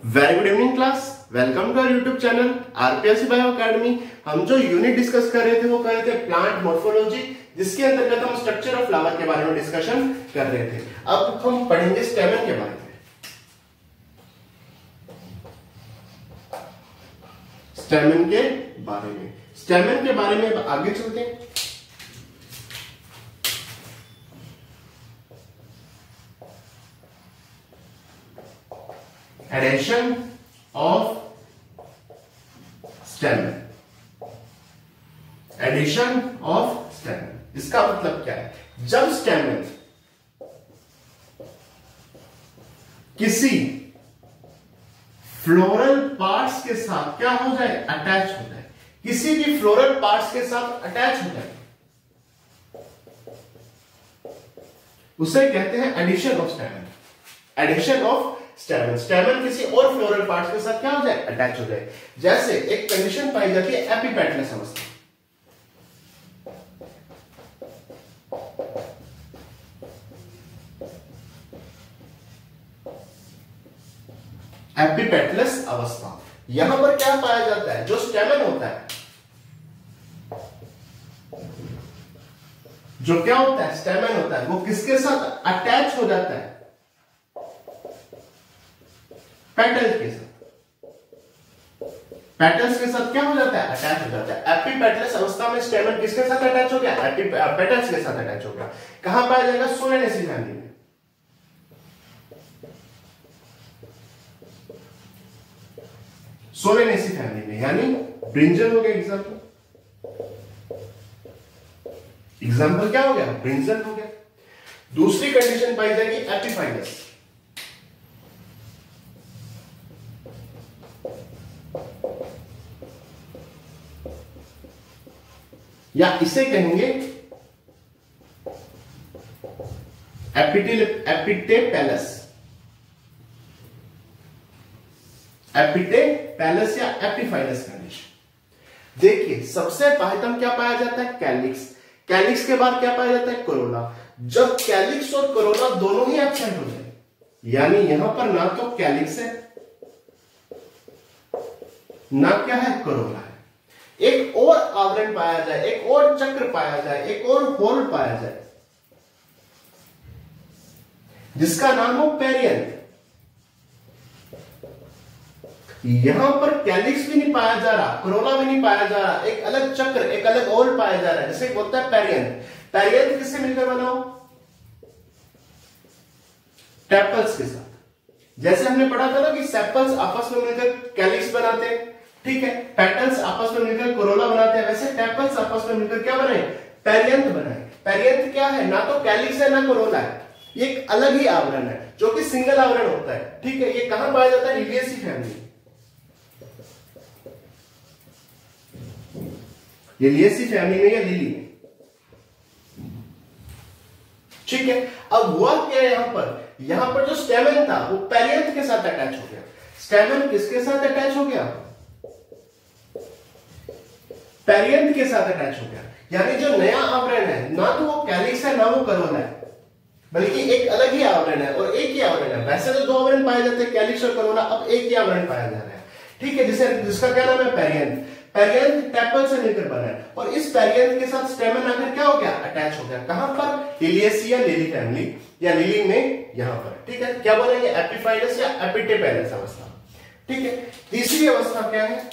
Very good evening class. Welcome to our YouTube channel RPSC bio academy. हम जो unit discuss कर रहे थे वो कर रहे थे प्लांट मॉर्फोलॉजी, जिसके अंतर्गत हम स्ट्रक्चर ऑफ फ्लावर के बारे में डिस्कशन कर रहे थे। अब हम पढ़ेंगे स्टेमन के बारे में। स्टेमन के बारे में अब आगे चलते हैं। Addition of stamen. Addition of stamen इसका मतलब क्या है? जब स्टेमन किसी फ्लोरल पार्ट्स के साथ क्या हो जाए? अटैच हो जाए। किसी भी फ्लोरल पार्ट्स के साथ अटैच हो जाए उसे कहते हैं addition of stamen. Addition of stamen. Stamen किसी और फ्लोरल पार्ट्स के साथ क्या हो जाए? अटैच हो जाए। जैसे एक कंडीशन पाई जाती है एपिपेटलस अवस्था। एपिपेटलस अवस्था, यहां पर क्या पाया जाता है? जो स्टेमन होता है, जो क्या होता है? स्टेमन होता है, वो किसके साथ अटैच हो जाता है? पेटल्स के साथ। पेटल्स के साथ क्या हो जाता है? अटैच हो जाता है। एपिपेटलस अवस्था में स्टेमन किसके साथ अटैच हो गया? पेटल्स के साथ अटैच हो गया। कहां पाया जाएगा? सोलेनेसी फैमिली में। सोलेनेसी फैमिली में, यानी ब्रिंजल हो गया एग्जाम्पल। एग्जाम्पल क्या हो गया? ब्रिंजल हो गया। दूसरी कंडीशन पाई जाएगी एपिफाइलस। या इसे कहेंगे एपिटेपेलस। एपिटेपेलस या एपिफाइलस कंडीशन। देखिए, सबसे पहले क्या पाया जाता है? कैलिक्स। कैलिक्स के बाद क्या पाया जाता है? कोरोला। जब कैलिक्स और कोरोला दोनों ही एब्सेंट हो जाए, यानी यहां पर ना तो कैलिक्स है ना क्या है? कोरोला है, एक और आवरण पाया जाए, एक और चक्र पाया जाए, एक और होल पाया जाए, जिसका नाम हो पेरियंथ। यहां पर कैलिक्स भी नहीं पाया जा रहा, कोरोला भी नहीं पाया जा रहा, एक अलग चक्र, एक अलग होल पाया जा रहा है, जिसे बोलता है पेरियंथ। पेरियंथ किससे मिलकर बना हो? टेपल्स के साथ। जैसे हमने पढ़ा था ना कि सेपल्स आपस में मिलकर कैलिक्स बनाते हैं, ठीक है, पेटल्स आपस में मिलकर कोरोला बनाते हैं, वैसे टेपल्स आपस में मिलकर क्या बनाए? पेरियंथ बनाए। पेरियंथ क्या है? ना तो कैलिक्स है ना कोरोला है, ये एक अलग ही आवरण है जो कि सिंगल आवरण होता है, ठीक है। ये कहां पाया जाता है? Liliaceae family. लिलिएसी फैमिली में या लिली में, ठीक है। अब हुआ क्या है यहां पर जो स्टेमन था वो पेरियंथ के साथ अटैच हो गया। स्टेमन किसके साथ अटैच हो गया? पेरियंथ के साथ अटैच हो गया। यानी जो नया आवरण है, ना तो वो कैलिक्स है ना वो कोरोला है, बल्कि एक अलग ही आवरण है और एक ही आवरण है। वैसे तो दो आवरण पाए जाते हैं, कैलिक्स और कोरोला, अब एक ही आवरण पाया जा रहा है, ठीक है, जिसका क्या नाम है? पेरियंथ। पेरियंथ टेपल से मिलकर बना है और इस पेरियंथ के साथ स्टेमन आकर क्या हो गया? अटैच हो गया। कहां पर? लिलिएसी या लिली फैमिली या लिली में, यहां पर, ठीक है। क्या बोलेंगे? एपिफाइलस या एपिटेपेलस अवस्था, ठीक है। तीसरी अवस्था क्या है?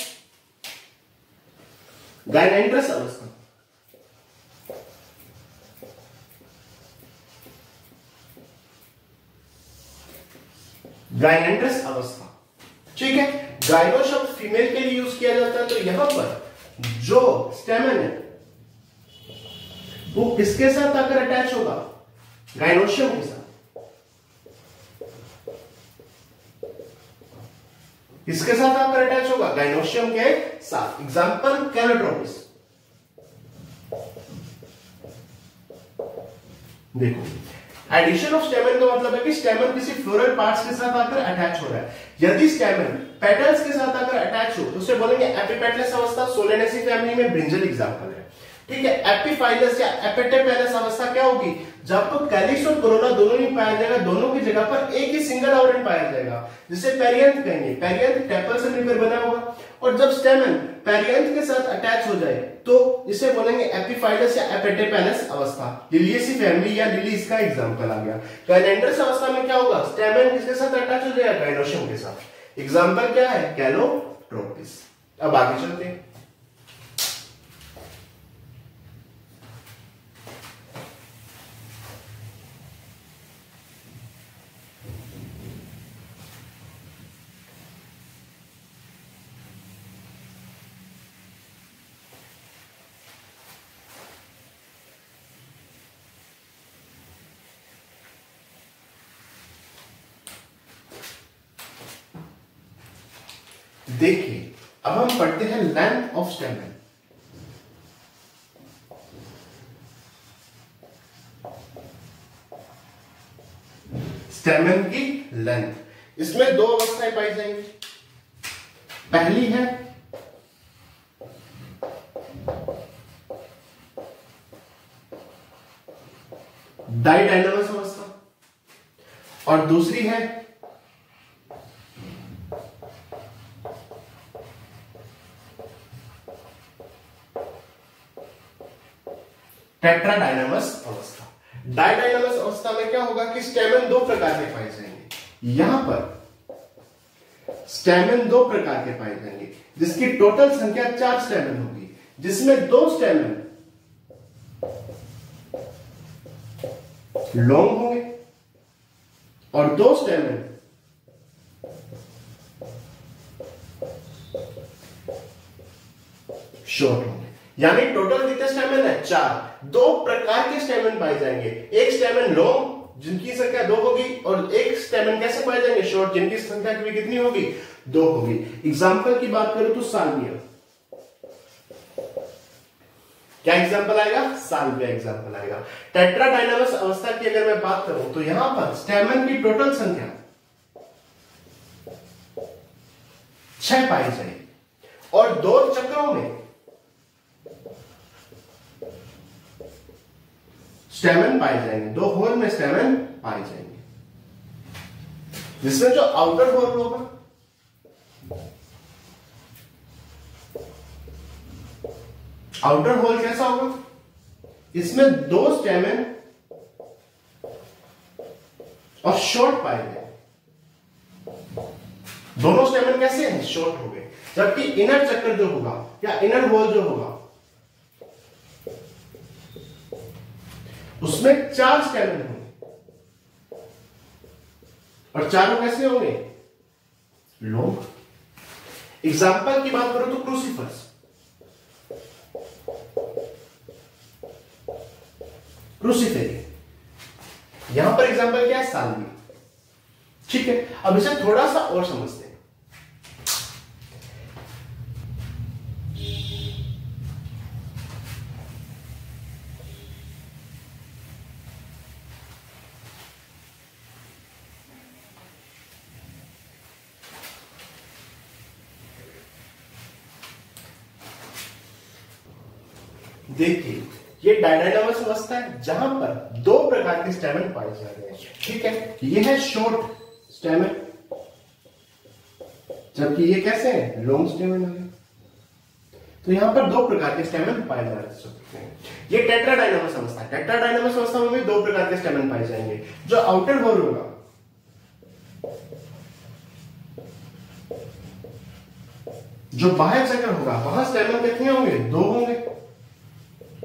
गायनेंड्रस अवस्था। गायनेंड्रस अवस्था, ठीक है। गायनो शब्द फीमेल के लिए यूज किया जाता है, तो यहां पर जो स्टेमन है वो किसके साथ आकर अटैच होगा? गायनोशियम के साथ। किसके साथ आकर अटैच होगा? गायनोशियम के साथ। Example Calotropis. देखो, एडिशन ऑफ स्टेमन का मतलब है कि स्टेमन किसी फ्लोरल पार्ट्स के साथ आकर अटैच हो रहा है। यदि स्टेमन पेटल्स के साथ आकर अटैच हो तो उसे बोलेंगे एपिपेटलस अवस्था। सोलेनेसी फैमिली में ब्रिंजल एग्जांपल है। ठीक है। एपिफाइलस या एपिटेपेलस अवस्था क्या होगी, जब तो कैलिक्स और कोरोना दोनों नहीं पाया जाएगा, दोनों की जगह पर एक ही सिंगल आवरण पाया जाएगा, जिसे पेरियंथ कहेंगे। पेरियंथ टेपल से मिलकर बना होगा, और जब स्टेमन पेरियंथ के साथ अटैच हो जाए तो इसे बोलेंगे एपिफाइलस या एपिटेपेलस अवस्था। लिलियेसी फैमिली या लिलीज का एग्जांपल आ गया। काइनेंड्रस अवस्था में क्या होगा, स्टेमन किसके साथ अटैच हो जाएगा, गाइनोशियम के साथ। एग्जांपल क्या है, कैलोट्रोपिस। अब आगे चलते हैं। देखिए अब हम पढ़ते हैं लेंथ ऑफ स्टेमन। स्टेमन की लेंथ, इसमें दो अवस्थाएं पाई जाएंगी। पहली है डाइडाइनमस अवस्था और दूसरी है टेट्राडाइनमस अवस्था। डाइडाइनमस अवस्था में क्या होगा कि स्टेमन दो प्रकार के पाए जाएंगे। यहां पर स्टेमन दो प्रकार के पाए जाएंगे, जिसकी टोटल संख्या 4 स्टेमन होगी, जिसमें 2 स्टेमन लॉन्ग होंगे और 2 स्टेमन शॉर्ट होंगे। यानी टोटल कितने स्टेमन है, 4। 2 प्रकार के स्टेमन पाए जाएंगे, एक स्टेमन लॉन्ग जिनकी संख्या 2 होगी, और एक स्टेमन कैसे पाए जाएंगे, शॉर्ट, जिनकी संख्या भी कितनी होगी, 2 होगी। एग्जाम्पल की बात करूं तो साल्विया, क्या एग्जाम्पल आएगा, साल्विया एग्जाम्पल आएगा। टेट्राडाइनमस अवस्था की अगर मैं बात करूं तो यहां पर स्टेमन की टोटल संख्या 6 पाई जाएगी, और 2 चक्रों में स्टेमन पाए जाएंगे, 2 होल में स्टेमन पाए जाएंगे, जिसमें जो आउटर होल होगा आउटर होल कैसा होगा, इसमें 2 स्टेमन और शॉर्ट पाए गए। दोनों स्टेमन कैसे हैं, शॉर्ट हो गए, जबकि इनर चक्कर जो होगा या इनर होल जो होगा उसमें 4 स्टेमन होंगे, और चारों कैसे होंगे, लॉन्ग। एग्जाम्पल की बात करो तो क्रूसीफरस, क्रूसीफेरी। यहां पर एग्जाम्पल क्या है, साल्विया। ठीक है, अब इसे थोड़ा सा और समझते हैं। देखिए ये डायडाइनमस अवस्था है, जहां पर 2 प्रकार के स्टेमन पाए जा रहे हैं। ठीक है, ये है शॉर्ट स्टेमन, जबकि ये कैसे है, लॉन्ग स्टेमन है। तो यहां पर 2 प्रकार के स्टेमन पाए जा सकते हैं। ये टेट्राडाइनमस अवस्था है। टेट्राडाइनमस अवस्था में भी 2 प्रकार के स्टेमन पाए जाएंगे। जो आउटर होल होगा जो बाहर चक्र होगा वहां स्टेमन कितने होंगे, 2 होंगे,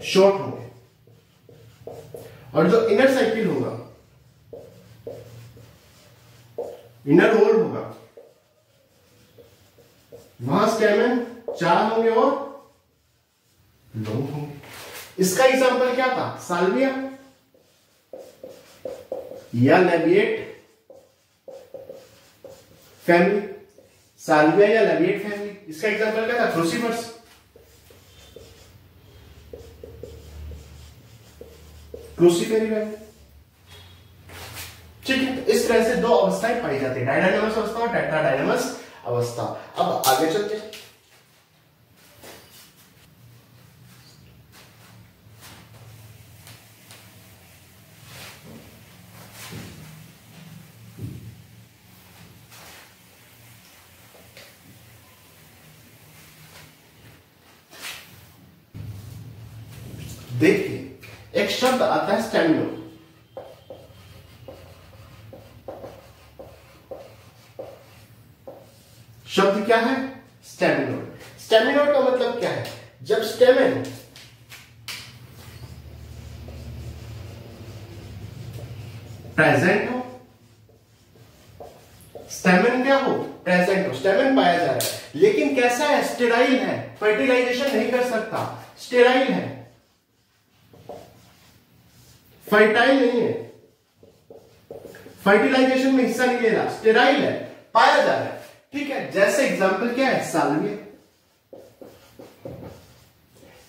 शॉर्ट होंगे, और जो इनर साइकिल होगा, इनर होल होगा, वहां स्टेमन 4 होंगे और लॉन्ग होंगे। इसका एग्जांपल क्या था, साल्विया या लेविएट फैमिली। साल्विया या लेविएट फैमिली, इसका एग्जांपल क्या था, क्रूसीफरस। क्रूसीफेरी फैमिली। ठीक है, तो इस तरह से 2 अवस्थाएं पाई जाती है, डायडाइनमस अवस्था और टेट्राडाइनमस अवस्था। अब आगे चलते हैं। देखिए एक शब्द आता है स्टेम नोड। शब्द क्या है? स्टेमिनोड। स्टेमिनोड का मतलब क्या है? जब स्टेमन प्रेजेंट हो, स्टेमन क्या हो? प्रेजेंट हो, स्टेमन पाया जा रहा है, लेकिन कैसा है? स्टेराइल है, फर्टिलाइजेशन नहीं कर सकता, स्टेराइल है, फर्टाइल नहीं है, फर्टिलाइजेशन में हिस्सा नहीं ले रहा, स्टेराइल है, पाया जा रहा है। ठीक है, जैसे एग्जांपल क्या है? साल्विया।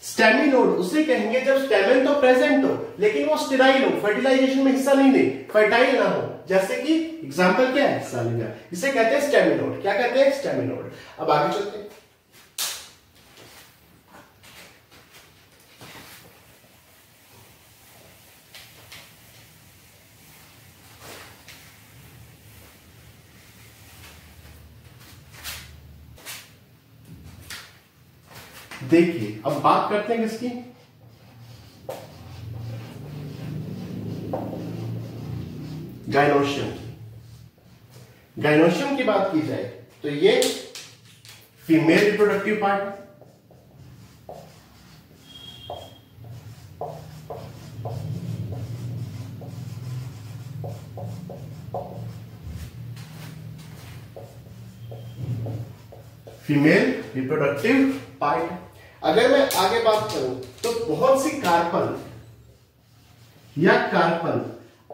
स्टेमिनोड उसे कहेंगे जब स्टेमन तो प्रेजेंट हो लेकिन वो स्टेराइल हो, फर्टिलाइजेशन में हिस्सा नहीं ले, फर्टाइल ना हो। जैसे कि एग्जांपल क्या है? साल्विया। इसे कहते हैं स्टेमिनोड। क्या कहते हैं? स्टेमिनोड। अब आगे चलते हैं। देखिए अब बात करते हैं किसकी? गायनोशियम की। गायनोशियम की बात की जाए तो ये फीमेल रिप्रोडक्टिव पार्ट है। Female reproductive part. अगर मैं आगे बात करूं तो बहुत सी कार्पल या कार्पल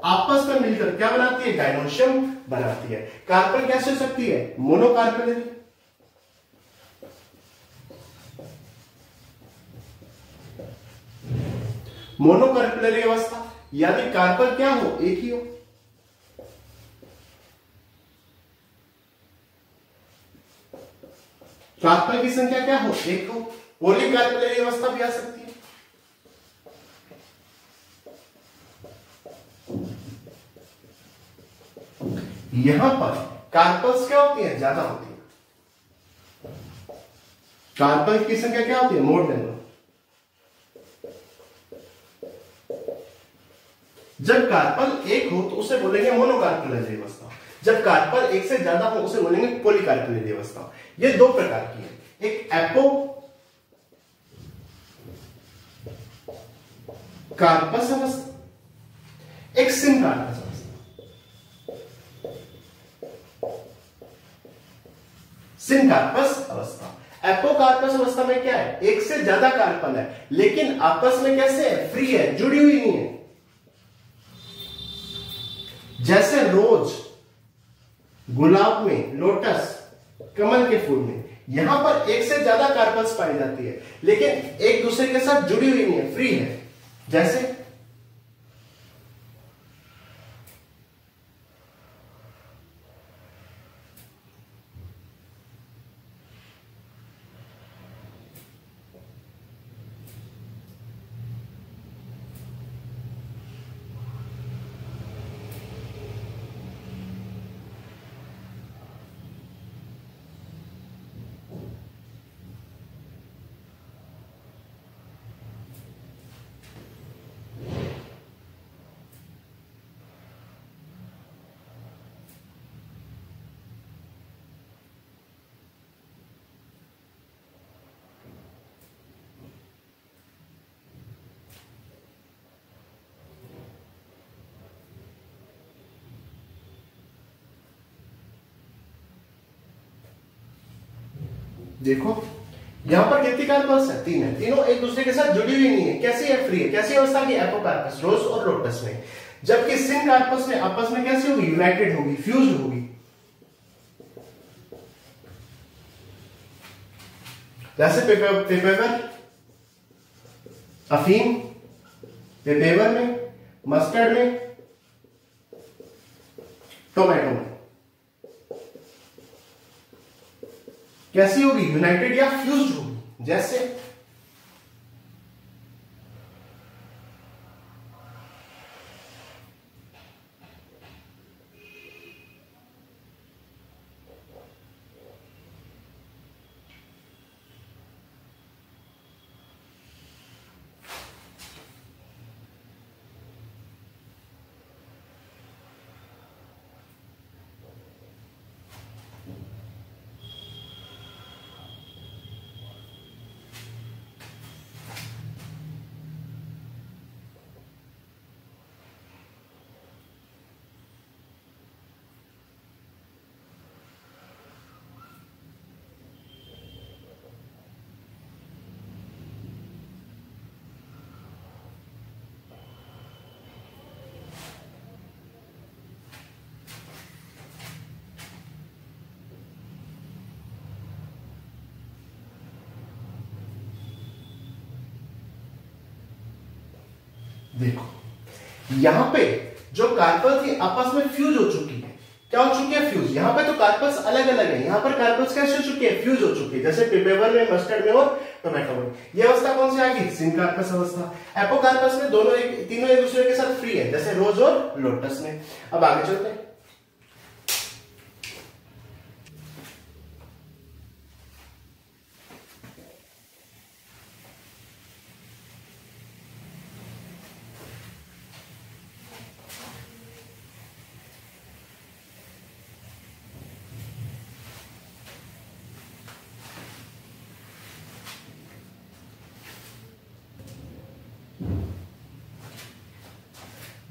आपस में मिलकर क्या बनाती है? गायनोशियम बनाती है। कार्पल कैसे हो सकती है? मोनोकार्पेलरी, मोनोकार्पेलरी अवस्था, यानी कार्पल क्या हो? एक ही हो। कार्पल की संख्या क्या हो? एक हो। पॉलीकार्पेलरी अवस्था भी आ सकती है। यहां पर कार्पल्स क्या होती है? ज्यादा होती है। कार्पल की संख्या क्या होती है? More than one. जब कार्पल एक हो तो उसे बोलेंगे मोनोकार्पेलरी अवस्था, जब कार्पल एक से ज्यादा हो उसे बोलेंगे पॉलीकार्पेलरी अवस्था। ये दो प्रकार की है, एक एपो कार्पस अवस्था, एक सिनकार्पस अवस्था। सिनकार्पस अवस्था। एपोकार्पस अवस्था में क्या है? एक से ज्यादा कार्पल है लेकिन आपस में कैसे है? फ्री है, जुड़ी हुई नहीं है। जैसे रोज, गुलाब में, लोटस, कमल के फूल में, यहां पर एक से ज्यादा कार्पल्स पाई जाती है लेकिन एक दूसरे के साथ जुड़ी हुई नहीं है, फ्री है। जैसे देखो यहां पर कितनी कार्पल्स है? तीन है। तीनों एक दूसरे के साथ जुड़ी हुई नहीं है। कैसी है? फ्री है। कैसी अवस्था की? एपोकार्पस, रोज और लोटस में। जबकि सिनकार्पस में आपस में कैसी होगी? यूनाइटेड होगी, फ्यूज होगी। जैसे पेपेवर, अफीम, पेपेवर में, मस्टर्ड में, टोमेटो में। कैसी होगी? यूनाइटेड या फ्यूज्ड होगी। जैसे देखो यहां पे जो कार्पल थी आपस में फ्यूज हो चुकी है। क्या हो चुकी है? फ्यूज। यहां पे तो कार्पल्स अलग अलग है, यहां पर कार्पल्स कैसे हो चुकी है? फ्यूज हो चुकी है, जैसे पेपेवर में, मस्टर्ड में और टोमेटो में। ये अवस्था कौन सी आ गई? सिनकार्पस अवस्था। एपोकार्पस में दोनों तीनों एक दूसरे के साथ फ्री है, जैसे रोज और लोटस में। अब आगे चलते हैं।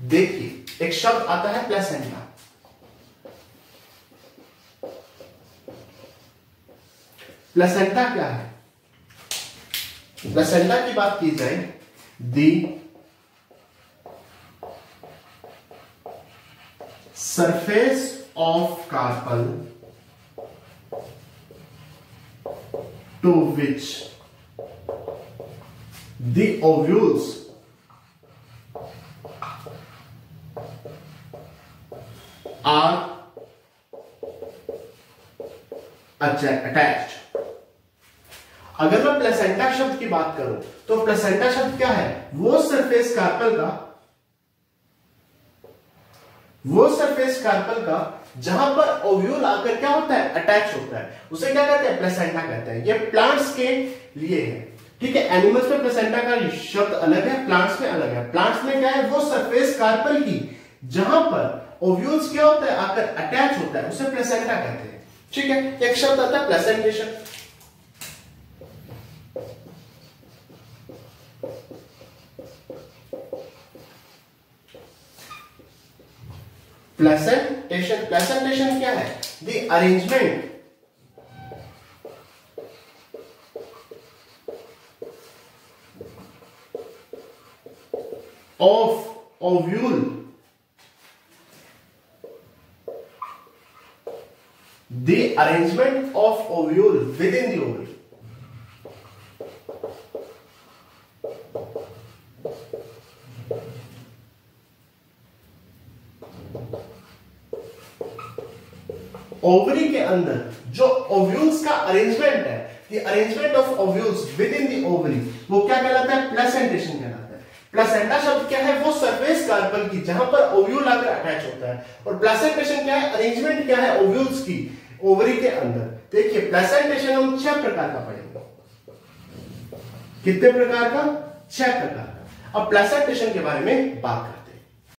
देखिए एक शब्द आता है प्लेसेंटा। प्लेसेंटा क्या है? प्लेसेंटा की बात की जाए, the surface of carpel to which the ovules are attached। अगर मैं प्लेसेंटा शब्द की बात करूं तो प्लेसेंटा शब्द क्या है? वो सरफेस कार्पल का जहां पर ओव्यूल आकर क्या होता है? अटैच होता है, उसे क्या कहते हैं? प्लेसेंटा कहते हैं। ये प्लांट्स के लिए है, ठीक है। एनिमल्स में प्लेसेंटा का शब्द अलग है, प्लांट्स में अलग है। प्लांट्स में क्या है? वो सरफेस कार्पल की जहां पर ओव्यूल्स क्या होता है? आकर अटैच होता है, उसे प्लेसेंटा कहते हैं, ठीक है। एक शब्द आता है प्लेसेंटेशन। प्लेसेंटेशन क्या है? The arrangement of ovule the arrangement of ovule within the ovary। Ovary के अंदर जो ओव्यूल्स का अरेंजमेंट है, the arrangement of ovules within the ovary, वो क्या कहलाता है? प्लेसेंटेशन कहलाता है। प्लेसेंटा शब्द क्या है? वो सरफेस कार्पल की जहां पर ओव्यूल आकर अटैच होता है। और प्लेसेंटेशन क्या है? अरेंजमेंट क्या है ओव्यूल्स की ओवरी के अंदर। देखिए प्लेसेंटेशन हम 6 प्रकार का पढ़ेंगे। कितने प्रकार का? 6 प्रकार का। अब प्लेसेंटेशन के बारे में बात करें।